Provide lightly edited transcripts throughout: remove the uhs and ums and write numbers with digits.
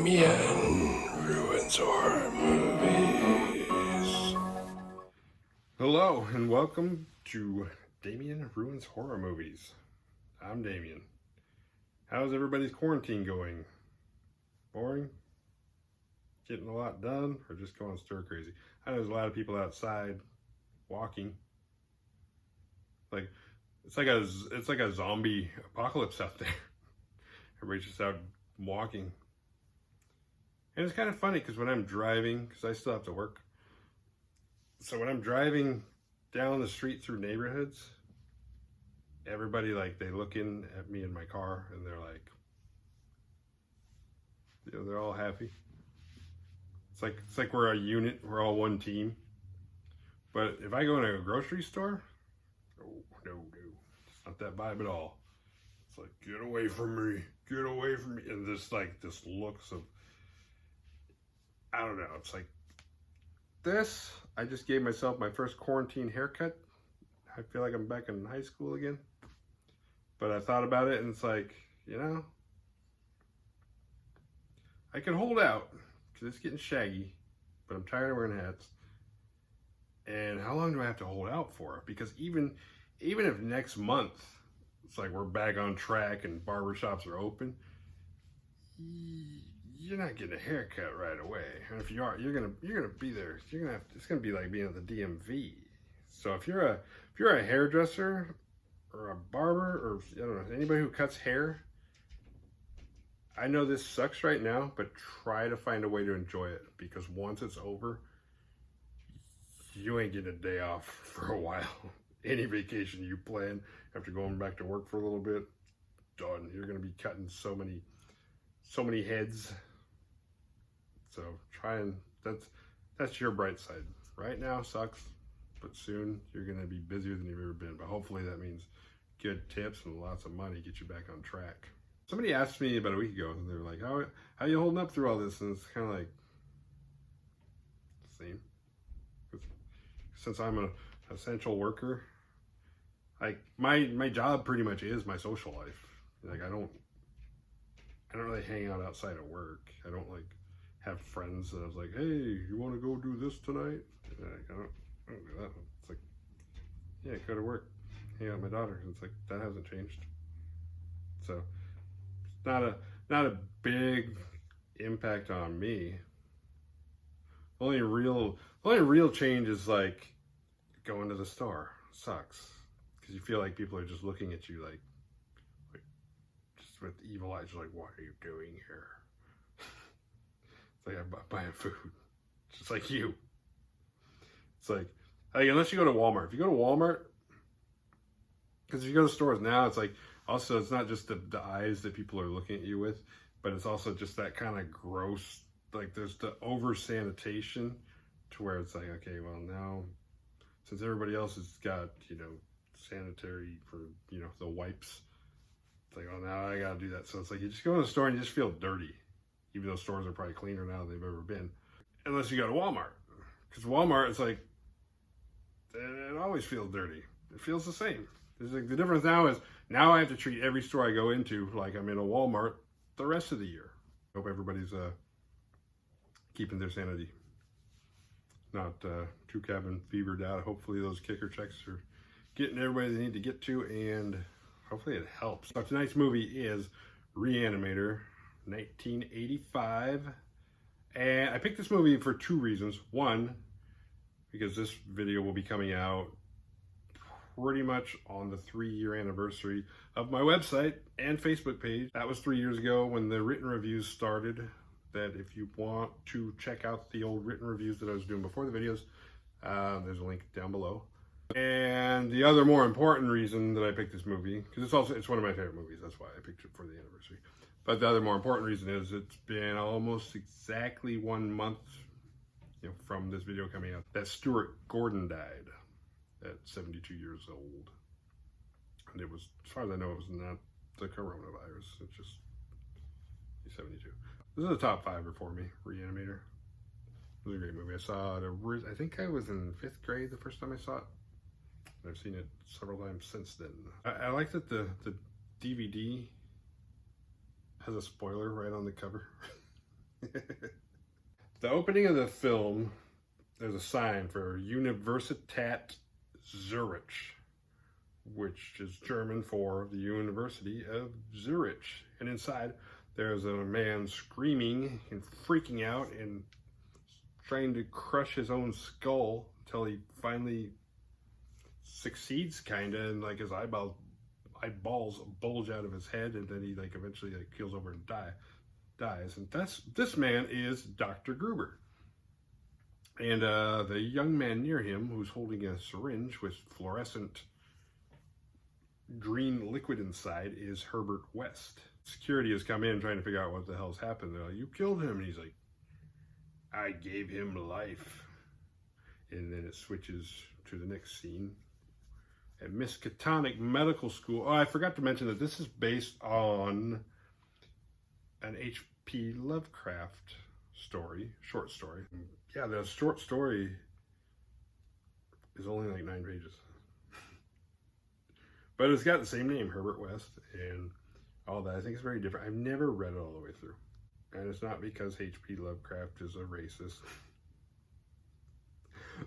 Damien ruins horror movies. Hello and welcome to Damien Ruins Horror Movies. I'm Damien. How's everybody's quarantine going? Boring? Getting a lot done? Or just going stir crazy? I know there's a lot of people outside walking. It's like a zombie apocalypse out there. Everybody's just out walking. And it's kind of funny because when I'm driving, because I still have to work. So when I'm driving down the street through neighborhoods, everybody, they look in at me in my car and they're like, they're all happy. It's like we're a unit, we're all one team. But if I go into a grocery store, no, it's not that vibe at all. It's like, get away from me, and this looks of, I don't know, it's like this. I just gave myself my first quarantine haircut. I feel like I'm back in high school again. But I thought about it and it's like, I can hold out because it's getting shaggy, but I'm tired of wearing hats. And how long do I have to hold out for? Because even if next month it's like we're back on track and barbershops are open, you're not getting a haircut right away. And if you are, you're gonna be there. It's gonna be like being at the DMV. So if you're a hairdresser or a barber or I don't know, anybody who cuts hair, I know this sucks right now, but try to find a way to enjoy it, because once it's over, you ain't getting a day off for a while. Any vacation you plan after going back to work for a little bit, done. You're gonna be cutting so many heads. So that's your bright side. Right now sucks, but soon you're gonna be busier than you've ever been. But hopefully that means good tips and lots of money get you back on track. Somebody asked me about a week ago, and they were like, how are you holding up through all this? And it's kind of like, same. Since I'm an essential worker, my job pretty much is my social life. I don't really hang out outside of work. I don't have friends that I was like, hey, you want to go do this tonight? I don't do that. It's like, yeah, go to work, hang out with my daughter. It's like, that hasn't changed. So it's not a big impact on me. The only real change is going to the store. Sucks, because you feel like people are just looking at you like just with evil eyes, like, what are you doing here? It's like, I'm buying food, just like you. It's like unless you go to Walmart. If you go to Walmart, because if you go to stores now, it's like, also, it's not just the eyes that people are looking at you with, but it's also just that kind of gross, there's the over sanitation to where it's like, okay, well, now since everybody else has got, sanitary for, the wipes, it's like, oh, now I gotta do that. So it's like, you just go in the store and you just feel dirty, even though stores are probably cleaner now than they've ever been. Unless you go to Walmart, because Walmart, it's like, it always feels dirty. It feels the same. It's like, the difference now is, now I have to treat every store I go into like I'm in a Walmart the rest of the year. Hope everybody's keeping their sanity, not too cabin fevered out. Hopefully those kicker checks are getting everybody they need to get to, and hopefully it helps. So tonight's movie is Re-Animator, 1985. And I picked this movie for two reasons. One, because this video will be coming out pretty much on the 3-year anniversary of my website and Facebook page. That was 3 years ago when the written reviews started. That if you want to check out the old written reviews that I was doing before the videos, there's a link down below. And the other more important reason that I picked this movie, because it's one of my favorite movies, that's why I picked it for the anniversary. But the other more important reason is it's been almost exactly 1 month, from this video coming out, that Stuart Gordon died at 72 years old. And it was, as far as I know, it was not the coronavirus. It's just, he's 72. This is a top 5er for me, Re-Animator. It was a great movie. I saw it, I think I was in 5th grade the first time I saw it. And I've seen it several times since then. I like that the DVD has a spoiler right on the cover. The opening of the film, there's a sign for Universität Zurich, which is German for the University of Zurich. And inside, there's a man screaming and freaking out and trying to crush his own skull until he finally succeeds, kind of, and like his eyeballs bulge out of his head, and then he like eventually like keels over and dies. And this man is Dr. Gruber. And the young man near him, who's holding a syringe with fluorescent green liquid inside, is Herbert West. Security has come in trying to figure out what the hell's happened. They're like, "You killed him." And he's like, "I gave him life." And then it switches to the next scene at Miskatonic Medical School. Oh, I forgot to mention that this is based on an H.P. Lovecraft short story. Yeah, the short story is only like 9 pages. But it's got the same name, Herbert West, and all that. I think it's very different. I've never read it all the way through. And it's not because H.P. Lovecraft is a racist.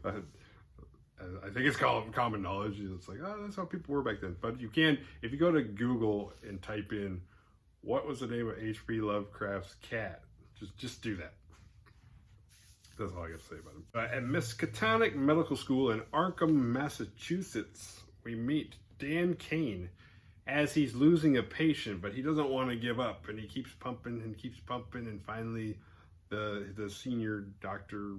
I think it's common knowledge. It's like, oh, that's how people were back then. But you can, if you go to Google and type in, what was the name of H.P. Lovecraft's cat? Just do that. That's all I got to say about him. At Miskatonic Medical School in Arkham, Massachusetts, we meet Dan Kane as he's losing a patient, but he doesn't want to give up, and he keeps pumping, and finally the senior doctor,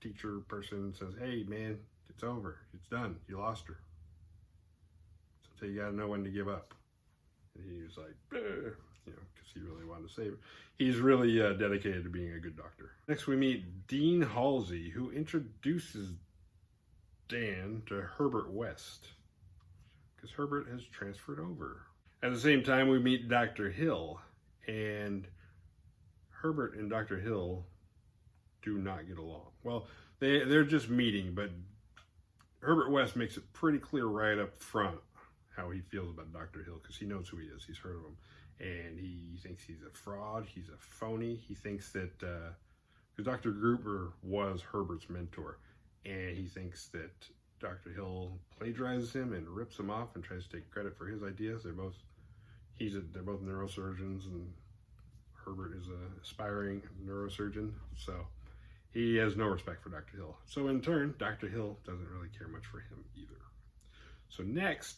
teacher person says, "Hey man, it's over. It's done. You lost her. So you got to know when to give up." And he was like, because he really wanted to save her. He's really dedicated to being a good doctor. Next, we meet Dean Halsey, who introduces Dan to Herbert West, because Herbert has transferred over. At the same time, we meet Dr. Hill, and Herbert and Dr. Hill do not get along. Well, they're just meeting, but Herbert West makes it pretty clear right up front how he feels about Dr. Hill, because he knows who he is. He's heard of him. And he thinks he's a fraud. He's a phony. He thinks that, because Dr. Gruber was Herbert's mentor, and he thinks that Dr. Hill plagiarizes him and rips him off and tries to take credit for his ideas. They're both neurosurgeons, and Herbert is an aspiring neurosurgeon. So he has no respect for Dr. Hill. So in turn, Dr. Hill doesn't really care much for him either. So next,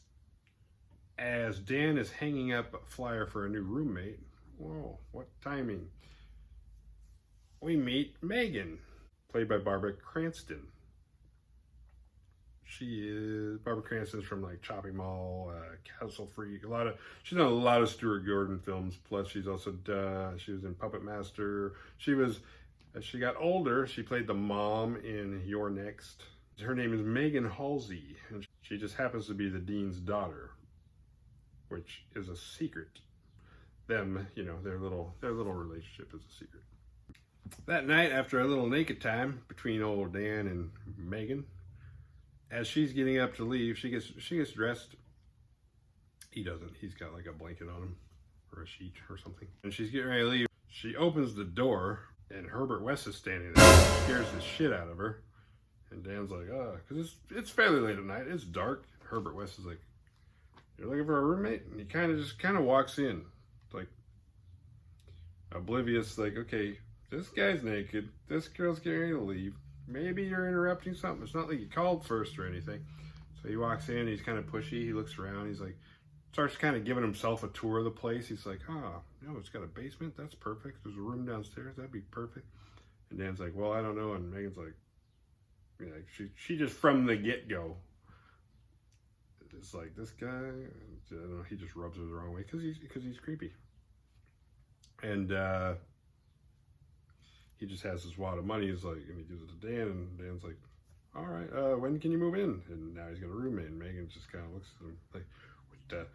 as Dan is hanging up a flyer for a new roommate, whoa, what timing, we meet Megan, played by Barbara Cranston. Barbara Cranston's from like Chopping Mall, Castle Freak, she's done a lot of Stuart Gordon films, plus she's also, she was in Puppet Master. As she got older, she played the mom in You're Next. Her name is Megan Halsey, and she just happens to be the dean's daughter, which is a secret. Their little relationship is a secret. That night, after a little naked time between old Dan and Megan, as she's getting up to leave, she gets dressed. He doesn't. He's got like a blanket on him, or a sheet or something. And she's getting ready to leave. She opens the door, and Herbert West is standing there. It scares the shit out of her. And Dan's like, because it's fairly late at night. It's dark. Herbert West is like, "You're looking for a roommate?" And he kind of walks in, like oblivious, like, okay, this guy's naked. This girl's getting ready to leave. Maybe you're interrupting something. It's not like you called first or anything. So he walks in. He's kind of pushy. He looks around. He's like, starts kind of giving himself a tour of the place. He's like, it's got a basement. That's perfect. There's a room downstairs. That'd be perfect. And Dan's like, well, I don't know. And Megan's like, she just from the get-go, it's like, this guy, I don't know, he just rubs her the wrong way because he's creepy. And he just has this wad of money. He's like, and he gives it to Dan, and Dan's like, all right, when can you move in? And now he's got a roommate, and Megan just kind of looks at him like, with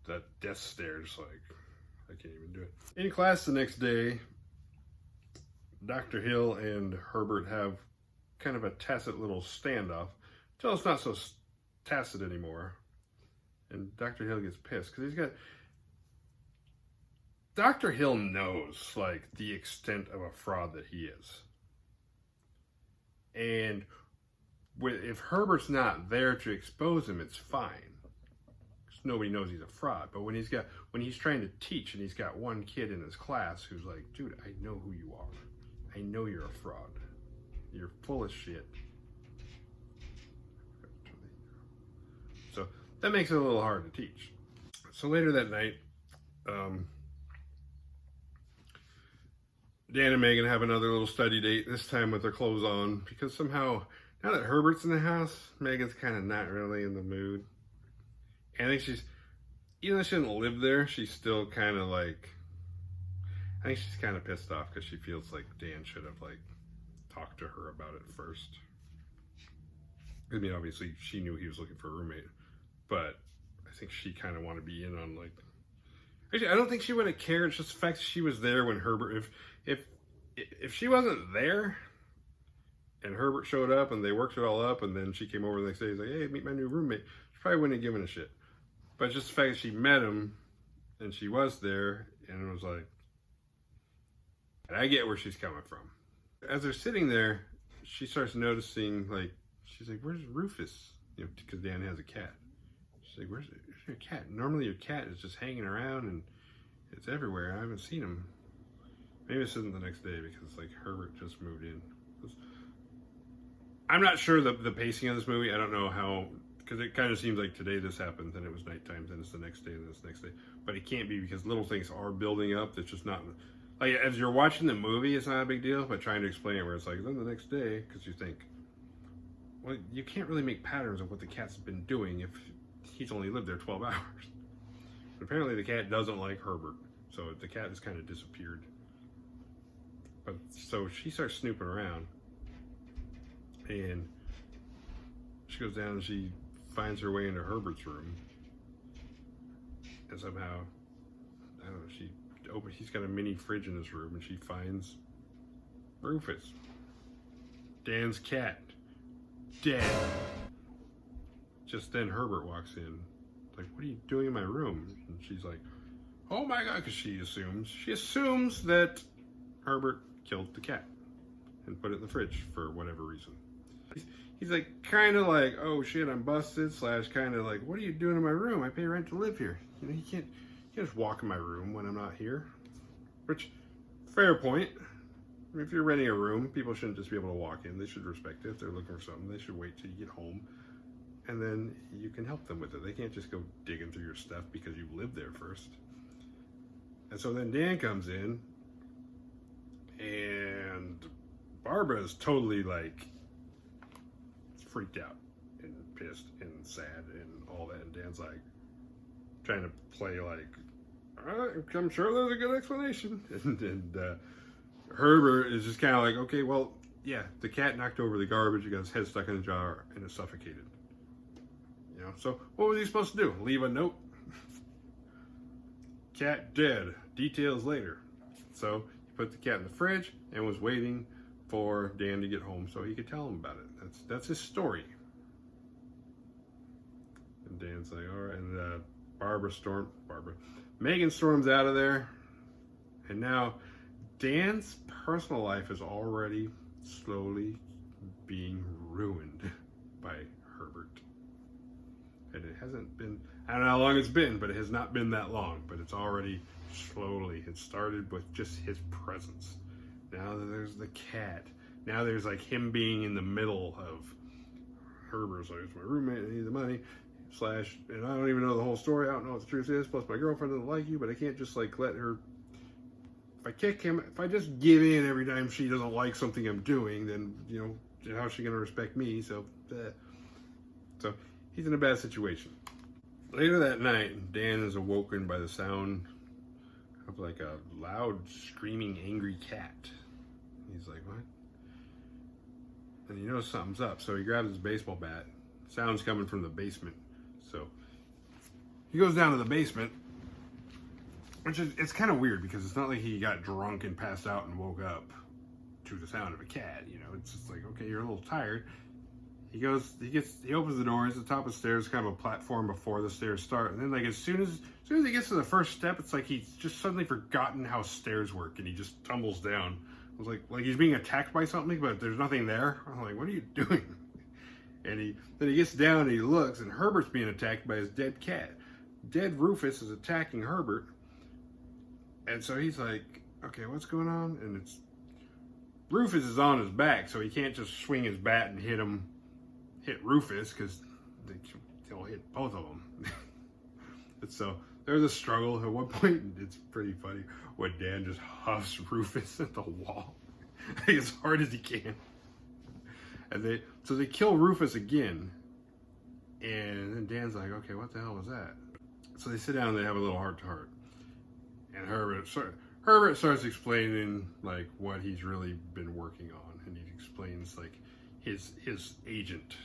that death stare, just like, I can't even do it. In class the next day, Dr. Hill and Herbert have kind of a tacit little standoff until it's not so tacit anymore. And Dr. Hill gets pissed because Dr. Hill knows, like, the extent of a fraud that he is. And if Herbert's not there to expose him, it's fine. Because nobody knows he's a fraud. But when he's trying to teach and he's got one kid in his class who's like, dude, I know who you are. I know you're a fraud. You're full of shit. So that makes it a little hard to teach. So later that night, Dan and Megan have another little study date, this time with their clothes on, because somehow, now that Herbert's in the house, Megan's kind of not really in the mood. And I think even though she doesn't live there, she's still kind of like, I think she's kind of pissed off because she feels like Dan should have like talked to her about it first. I mean, obviously she knew he was looking for a roommate, but I think she kind of wanted to be in on like, actually, I don't think she would have cared. It's just the fact that she was there when Herbert, if she wasn't there and Herbert showed up and they worked it all up and then she came over the next day, he's like, hey, meet my new roommate. She probably wouldn't have given a shit. But just the fact that she met him and she was there and it was like, I get where she's coming from. As they're sitting there, she starts noticing, like, she's like, where's Rufus? You know, because Dan has a cat. She's like, where's your cat? Normally your cat is just hanging around and it's everywhere. I haven't seen him. Maybe this isn't the next day because, like, Herbert just moved in. I'm not sure the pacing of this movie. I don't know how, because it kind of seems like today this happened, then it was nighttime, then it's the next day, then it's the next day. But it can't be because little things are building up. That's just not, like, as you're watching the movie, it's not a big deal, but trying to explain it where it's like, then the next day, because you think, well, you can't really make patterns of what the cat's been doing if he's only lived there 12 hours. But apparently the cat doesn't like Herbert, so the cat has kind of disappeared. But so she starts snooping around, and she goes down and she finds her way into Herbert's room, and somehow, I don't know, he's got a mini fridge in his room, and she finds Rufus, Dan's cat, dead. Just then Herbert walks in, like, what are you doing in my room? And she's like, oh my God, because she assumes that Herbert killed the cat and put it in the fridge for whatever reason. He's like, kind of like, oh shit, I'm busted, / kind of like, what are you doing in my room? I pay rent to live here. You know, you can't just walk in my room when I'm not here. Which, fair point. I mean, if you're renting a room, people shouldn't just be able to walk in. They should respect it. If they're looking for something, they should wait till you get home, and then you can help them with it. They can't just go digging through your stuff because you lived there first. And so then Dan comes in, and Barbara is totally like freaked out and pissed and sad and all that. And Dan's like trying to play like, I'm sure there's a good explanation. And Herbert is just kind of like, okay, well, yeah, the cat knocked over the garbage. He got his head stuck in a jar and is suffocated. You know, so what was he supposed to do? Leave a note? Cat dead. Details later. So he put the cat in the fridge and was waiting for Dan to get home so he could tell him about it. That's his story. And Dan's like, all right. And Megan storms out of there. And now Dan's personal life is already slowly being ruined by Herbert. And it hasn't been, I don't know how long it's been, but it has not been that long. But it's already slowly, it started with just his presence. Now there's the cat. Now there's like him being in the middle of Herbert's like, it's my roommate, I need the money, / and I don't even know the whole story, I don't know what the truth is, plus my girlfriend doesn't like you, but I can't just like let her, if I kick him, if I just give in every time she doesn't like something I'm doing, then, you know, how's she going to respect me? So he's in a bad situation. Later that night, Dan is awoken by the sound of like a loud, screaming, angry cat. He's like, what? And he knows something's up, so he grabs his baseball bat. Sound's coming from the basement. So he goes down to the basement, which is, it's kind of weird because it's not like he got drunk and passed out and woke up to the sound of a cat. You know, it's just like, okay, you're a little tired. he opens the door. It's the top of the stairs, kind of a platform before the stairs start. And then, like, as soon as he gets to the first step, it's like he's just suddenly forgotten how stairs work, and he just tumbles down. I was like he's being attacked by something, but there's nothing there. I'm like, what are you doing? And then he gets down and he looks, and Herbert's being attacked by his dead cat. Dead Rufus is attacking Herbert, and so he's like, okay, what's going on? And Rufus is on his back, so he can't just swing his bat and hit Rufus, because he'll hit both of them. And so there's a struggle. At one point, it's pretty funny, when Dan just huffs Rufus at the wall as hard as he can. And they kill Rufus again. And then Dan's like, okay, what the hell was that? So they sit down and they have a little heart-to-heart. And Herbert starts explaining, like, what he's really been working on. And he explains, like, his agent,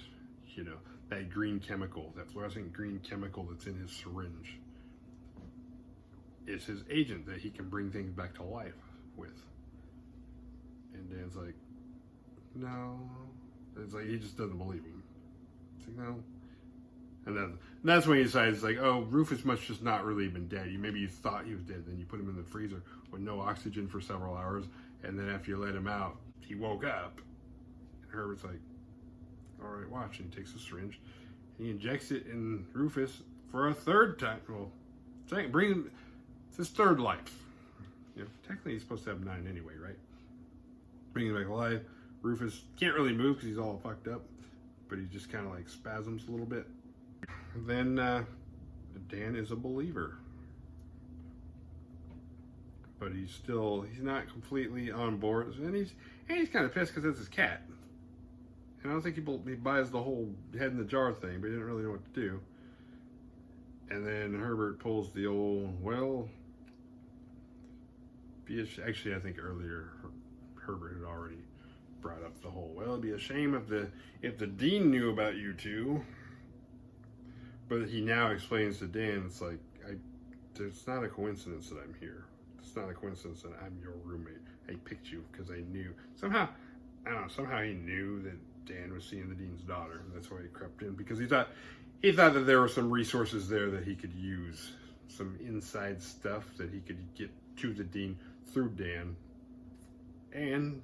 you know, that green chemical, that fluorescent green chemical that's in his syringe. It's his agent that he can bring things back to life with. And Dan's like, no. It's like, he just doesn't believe him. It's like, no. And that's when he decides, like, oh, Rufus must just not really been dead. Maybe you thought he was dead, then you put him in the freezer with no oxygen for several hours, and then after you let him out, he woke up. And Herbert's like, all right, watch. And he takes a syringe, and he injects it in Rufus for a third time. Well, it's his third life. You know, technically he's supposed to have 9 anyway, right? Bring him back alive. Rufus can't really move because he's all fucked up, but he just kind of like spasms a little bit. Then Dan is a believer, but he's not completely on board, and he's kind of pissed because it's his cat. And I don't think he buys the whole head in the jar thing, but he didn't really know what to do. And then Herbert pulls the old, well, actually I think earlier Herbert had already brought up the whole, well, it'd be a shame if the dean knew about you two. But he now explains to Dan, it's like, it's not a coincidence that I'm here. It's not a coincidence that I'm your roommate. I picked you because I knew. Somehow he knew that Dan was seeing the dean's daughter. And that's why he crept in, because he thought that there were some resources there that he could use. Some inside stuff that he could get to the dean through Dan. And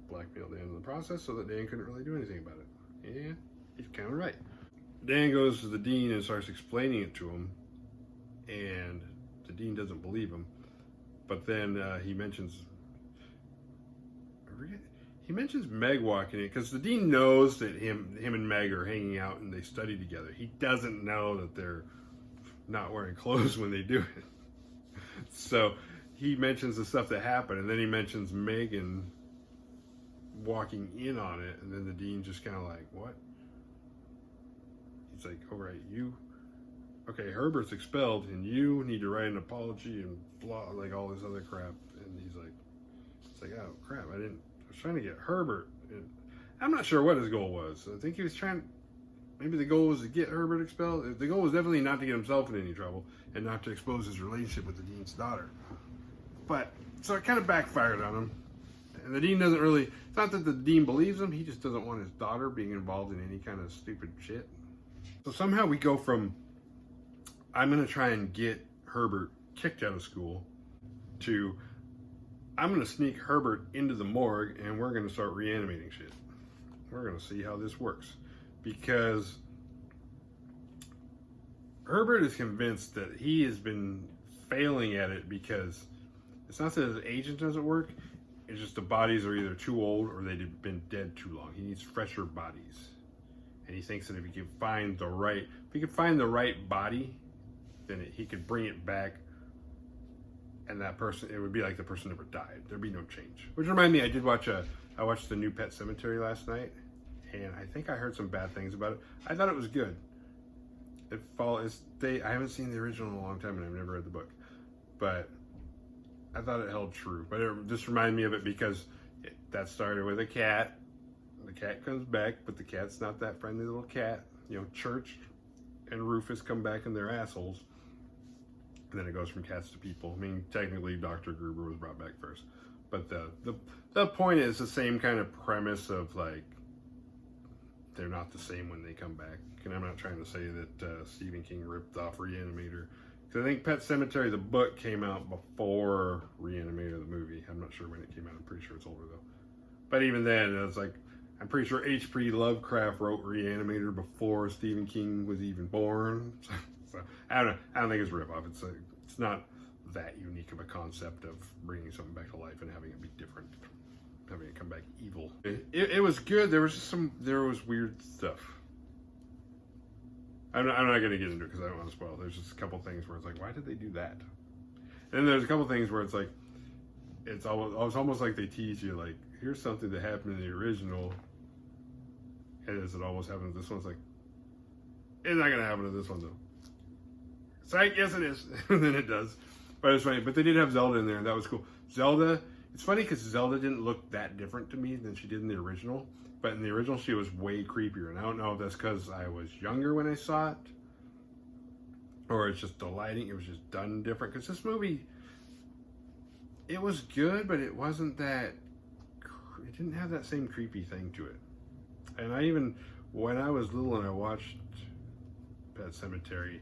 blackmail Dan in the process so that Dan couldn't really do anything about it. Yeah, he's kind of right. Dan goes to the dean and starts explaining it to him, and the dean doesn't believe him. But then he mentions Meg walking in, because the dean knows that him and Meg are hanging out and they study together. He doesn't know that they're not wearing clothes when they do it. So he mentions the stuff that happened, and then he mentions Megan walking in on it, and then the dean just kind of like, what? He's like, all right, okay, Herbert's expelled, and you need to write an apology and blah, like all this other crap. And he's like, it's like, oh crap, I was trying to get Herbert. And I'm not sure what his goal was. I think he was maybe the goal was to get Herbert expelled. The goal was definitely not to get himself in any trouble and not to expose his relationship with the dean's daughter. But, so it kind of backfired on him. And the dean doesn't really, it's not that the dean believes him, he just doesn't want his daughter being involved in any kind of stupid shit. So somehow we go from, I'm going to try and get Herbert kicked out of school, to, I'm going to sneak Herbert into the morgue and we're going to start reanimating shit. We're going to see how this works. Because Herbert is convinced that he has been failing at it because it's not that his agent doesn't work, it's just the bodies are either too old or they've been dead too long. He needs fresher bodies. And he thinks that if he could find the right body, then he could bring it back, and that person, it would be like the person never died. There'd be no change. Which reminded me, I watched the new Pet Sematary last night, and I think I heard some bad things about it. I thought it was good. I haven't seen the original in a long time, and I've never read the book, but I thought it held true. But it just reminded me of it because that started with a cat. The cat comes back, but the cat's not that friendly little cat. You know, Church and Rufus come back and they're assholes. And then it goes from cats to people. I mean, technically Dr. Gruber was brought back first. But the point is the same kind of premise of, like, they're not the same when they come back. And I'm not trying to say that Stephen King ripped off Re-Animator. Because I think Pet Sematary, the book, came out before Re-Animator, the movie. I'm not sure when it came out. I'm pretty sure it's older, though. But even then, it's like, I'm pretty sure H.P. Lovecraft wrote Re-Animator before Stephen King was even born. So I don't know. I don't think it's a rip-off. It's not that unique of a concept of bringing something back to life and having it be different. Having it come back evil. It was good. There was weird stuff. I'm not going to get into it because I don't want to spoil. There's just a couple things where it's like, why did they do that? And then there's a couple things where it's like, it's almost like they tease you, like, here's something that happened in the original, and as it almost happens, this one's like, it's not going to happen to this one, though. It's like, yes, it is. And then it does. But it's funny. But they did have Zelda in there, and that was cool. Zelda, it's funny because Zelda didn't look that different to me than she did in the original. But in the original, she was way creepier. And I don't know if that's because I was younger when I saw it, or it's just the lighting. It was just done different. Because this movie, it was good, but it wasn't that, it didn't have that same creepy thing to it. And I even, when I was little and I watched Pet Sematary,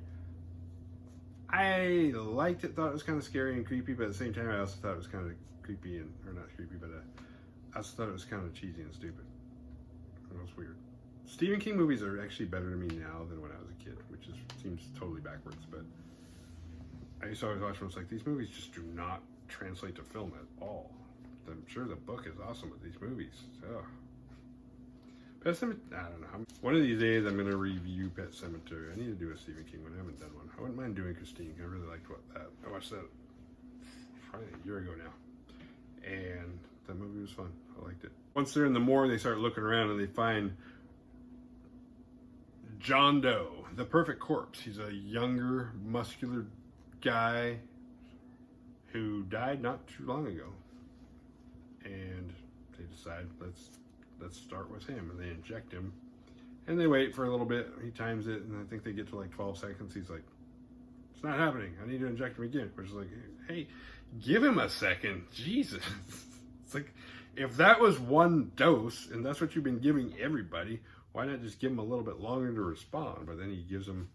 I liked it, thought it was kind of scary and creepy, but at the same time, I also thought it was kind of creepy and, or not creepy, but I also thought it was kind of cheesy and stupid. It was weird. Stephen King movies are actually better to me now than when I was a kid, which seems totally backwards, but I used to always watch them. It's like, these movies just do not translate to film at all. I'm sure the book is awesome with these movies. So, Pet Sematary, I don't know. One of these days, I'm going to review Pet Sematary. I need to do a Stephen King one. I haven't done one. I wouldn't mind doing Christine. I really liked that. I watched that probably a year ago now. And that movie was fun. I liked it. Once they're in the morgue, they start looking around and they find John Doe, the perfect corpse. He's a younger, muscular guy who died not too long ago. And they decide, let's start with him, and they inject him, and they wait for a little bit. He times it, and I think they get to like 12 seconds. He's like, it's not happening. I need to inject him again. Which is like, hey, give him a second. Jesus. It's like, if that was one dose, and that's what you've been giving everybody, why not just give him a little bit longer to respond? But then he gives him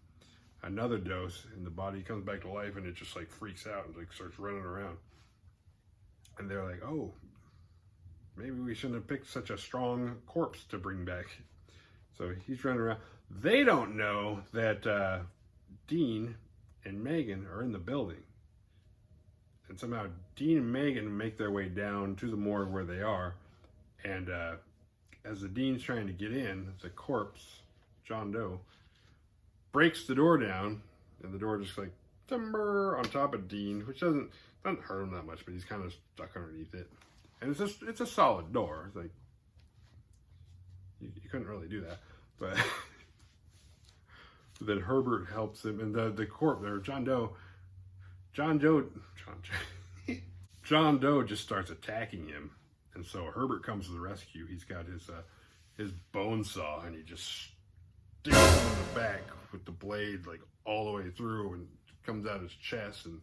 another dose, and the body comes back to life, and it just like freaks out and like starts running around. And they're like, oh, maybe we shouldn't have picked such a strong corpse to bring back. So he's running around. They don't know that Dean and Megan are in the building. And somehow Dean and Megan make their way down to the morgue where they are. And as the Dean's trying to get in, the corpse, John Doe, breaks the door down. And the door just like, timber on top of Dean, which doesn't hurt him that much, but he's kind of stuck underneath it. And it's a solid door. It's like, you couldn't really do that. But then Herbert helps him, and the corpse there, John Doe just starts attacking him. And so Herbert comes to the rescue. He's got his bone saw, and he just sticks him in the back with the blade like all the way through, and comes out his chest, and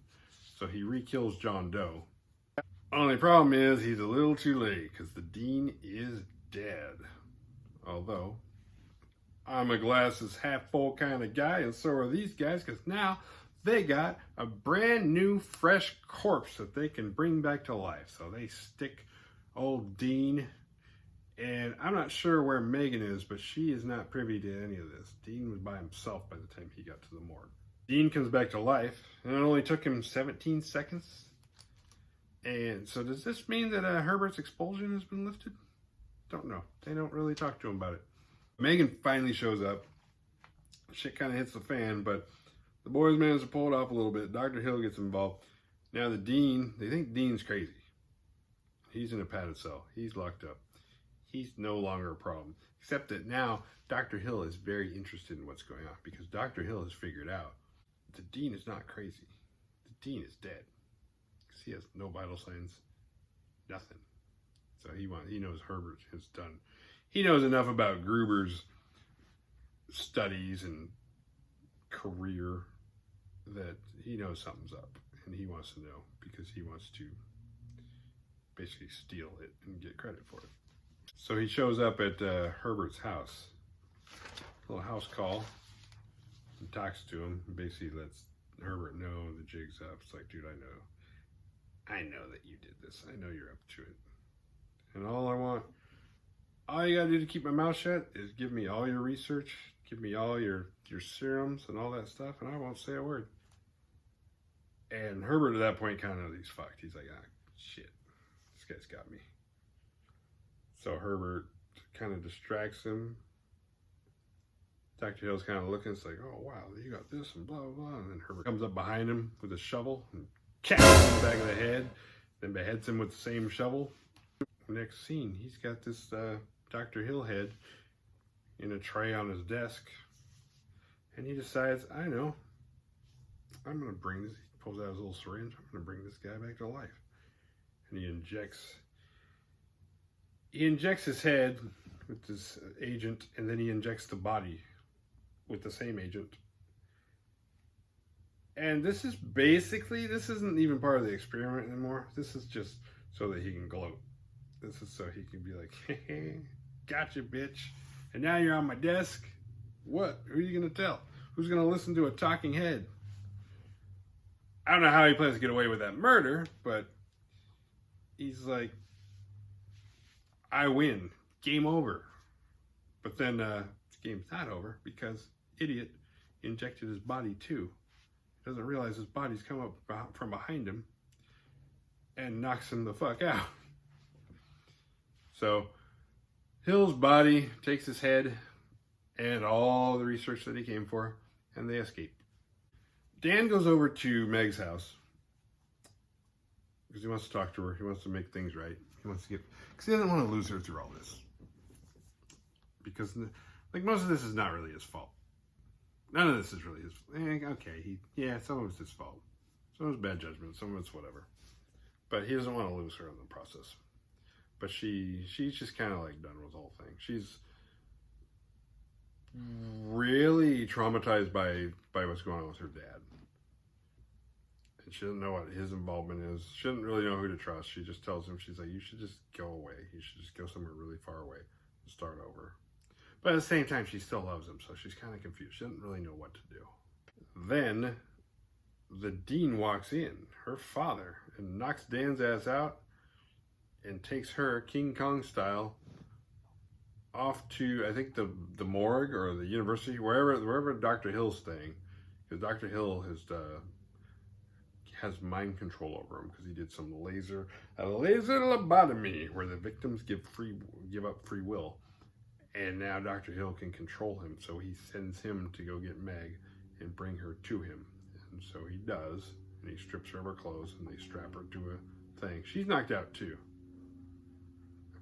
so he re-kills John Doe. Only problem is he's a little too late because the Dean is dead. Although, I'm a glasses half full kind of guy, and so are these guys, because now they got a brand new fresh corpse that they can bring back to life. So they stick old Dean, and I'm not sure where Megan is, but she is not privy to any of this. Dean was by himself by the time he got to the morgue. Dean comes back to life, and it only took him 17 seconds. And so does this mean that Herbert's expulsion has been lifted? Don't know. They don't really talk to him about it. Megan finally shows up. Shit kind of hits the fan, but the boys manage to pull it off a little bit. Dr. Hill gets involved. Now the Dean, they think Dean's crazy. He's in a padded cell. He's locked up. He's no longer a problem. Except that now Dr. Hill is very interested in what's going on, because Dr. Hill has figured out the Dean is not crazy. The Dean is dead. He has no vital signs, nothing. So he knows Herbert has done. He knows enough about Gruber's studies and career that he knows something's up, and he wants to know because he wants to basically steal it and get credit for it. So he shows up at Herbert's house, little house call and talks to him. And basically lets Herbert know the jig's up. It's like, dude, I know that you did this. I know you're up to it. And all you gotta do to keep my mouth shut is give me all your research, give me all your serums and all that stuff, and I won't say a word. And Herbert at that point kind of, he's fucked. He's like, ah, shit, this guy's got me. So Herbert kind of distracts him. Dr. Hill's kind of looking, it's like, oh wow, you got this and blah, blah, blah. And then Herbert comes up behind him with a shovel and cats him in the back of the head, then beheads him with the same shovel. Next scene, he's got this Dr. Hill head in a tray on his desk, and he decides, I know, I'm going to bring this, he pulls out his little syringe, I'm going to bring this guy back to life. And he injects his head with this agent, and then he injects the body with the same agent. And this isn't even part of the experiment anymore. This is just so that he can gloat. This is so he can be like, hey, gotcha, bitch. And now you're on my desk. What? Who are you going to tell? Who's going to listen to a talking head? I don't know how he plans to get away with that murder, but he's like, I win. Game over. But then the game's not over because idiot injected his body too. Doesn't realize his body's come up from behind him and knocks him the fuck out. So Hill's body takes his head and all the research that he came for, and they escape. Dan goes over to Meg's house because he wants to talk to her. He wants to make things right. Because he doesn't want to lose her through all this. Because like most of this is not really his fault. None of this is really his fault. Okay, some of it's his fault. Some of it's bad judgment, some of it's whatever. But he doesn't want to lose her in the process. But she's just kind of like done with the whole thing. She's really traumatized by what's going on with her dad. And she doesn't know what his involvement is. She doesn't really know who to trust. She just tells him, she's like, you should just go away. You should just go somewhere really far away and start over. But at the same time, she still loves him, so she's kind of confused. She doesn't really know what to do. Then the dean walks in, her father, and knocks Dan's ass out and takes her, King Kong style, off to, I think, the morgue or the university, wherever Dr. Hill's staying. Because Dr. Hill has mind control over him because he did some laser lobotomy where the victims give up free will. And now Dr. Hill can control him, so he sends him to go get Meg and bring her to him. And so he does, and he strips her of her clothes, and they strap her to a thing. She's knocked out too.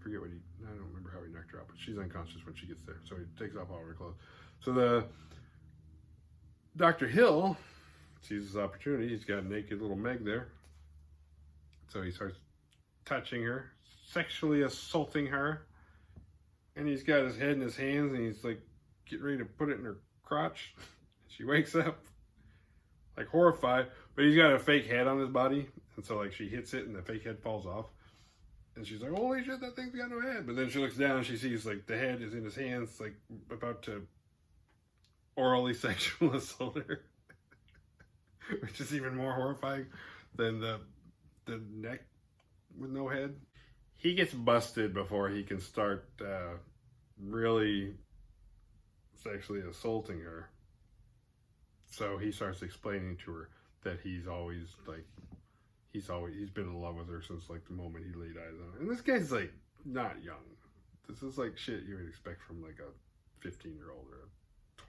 I don't remember how he knocked her out, but she's unconscious when she gets there. So he takes off all of her clothes. So the Dr. Hill sees his opportunity. He's got a naked little Meg there. So he starts touching her, sexually assaulting her. And he's got his head in his hands, and he's like getting ready to put it in her crotch. She wakes up like horrified, but he's got a fake head on his body. And so like she hits it and the fake head falls off. And she's like, holy shit, that thing's got no head. But then she looks down and she sees like the head is in his hands, like about to orally sexual assault her. Which is even more horrifying than the neck with no head. He gets busted before he can start really sexually assaulting her. So he starts explaining to her that he's been in love with her since like the moment he laid eyes on her. And this guy's like not young. This is like shit you would expect from like a 15-year-old or a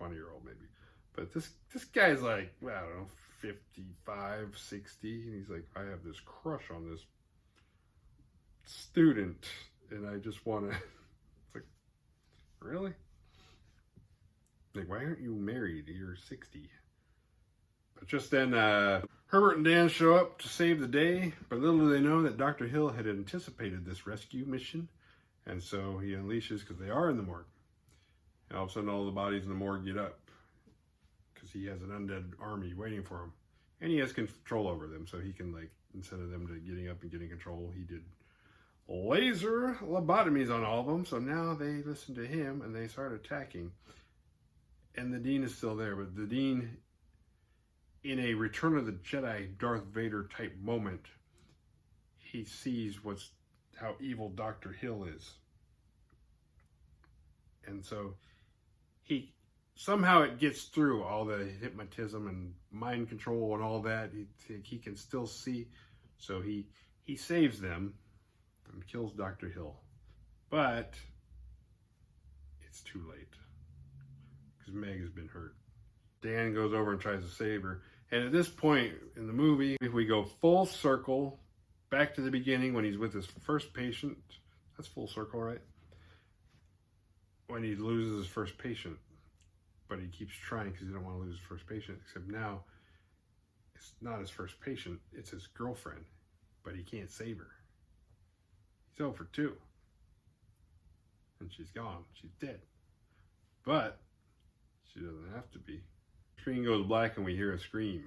20-year-old maybe. But this guy's like, well, I don't know, 55, 60, and he's like, I have this crush on this student, and I just want to. It's like, really? Like, why aren't you married? You're 60. But just then, Herbert and Dan show up to save the day, but little do they know that Dr. Hill had anticipated this rescue mission, and so he unleashes, because they are in the morgue. And all of a sudden, all the bodies in the morgue get up, because he has an undead army waiting for him. And he has control over them, so he can, like, instead of them getting up and getting control, he did laser lobotomies on all of them, so now they listen to him and they start attacking. And the Dean is still there, but the Dean, in a Return of the Jedi Darth Vader type moment, he sees how evil Dr. Hill is. And so somehow it gets through all the hypnotism and mind control and all that. He can still see. So he saves them and kills Dr. Hill. But it's too late, because Meg has been hurt. Dan goes over and tries to save her. And at this point in the movie, we go full circle back to the beginning when he's with his first patient. That's full circle, right? When he loses his first patient. But he keeps trying because he don't want to lose his first patient. Except now, it's not his first patient, it's his girlfriend. But he can't save her. He's 0 for 2. And she's gone. She's dead. But she doesn't have to be. Screen goes black and we hear a scream.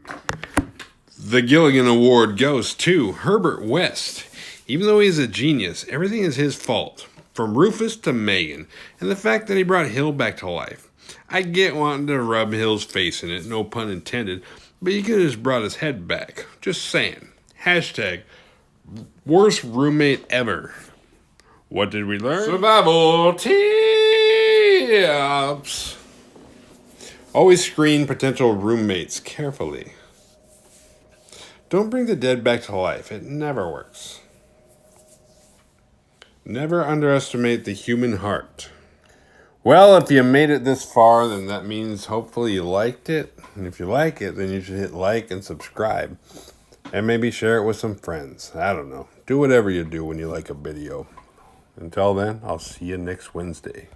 The Gilligan Award goes to Herbert West. Even though he's a genius, everything is his fault. From Rufus to Megan. And the fact that he brought Hill back to life. I get wanting to rub Hill's face in it, no pun intended. But you could have just brought his head back. Just saying. Hashtag worst roommate ever. What did we learn? Survival tips. Always screen potential roommates carefully. Don't bring the dead back to life. It never works. Never underestimate the human heart. Well, if you made it this far, then that means hopefully you liked it. And if you like it, then you should hit like and subscribe. And maybe share it with some friends. I don't know. Do whatever you do when you like a video. Until then, I'll see you next Wednesday.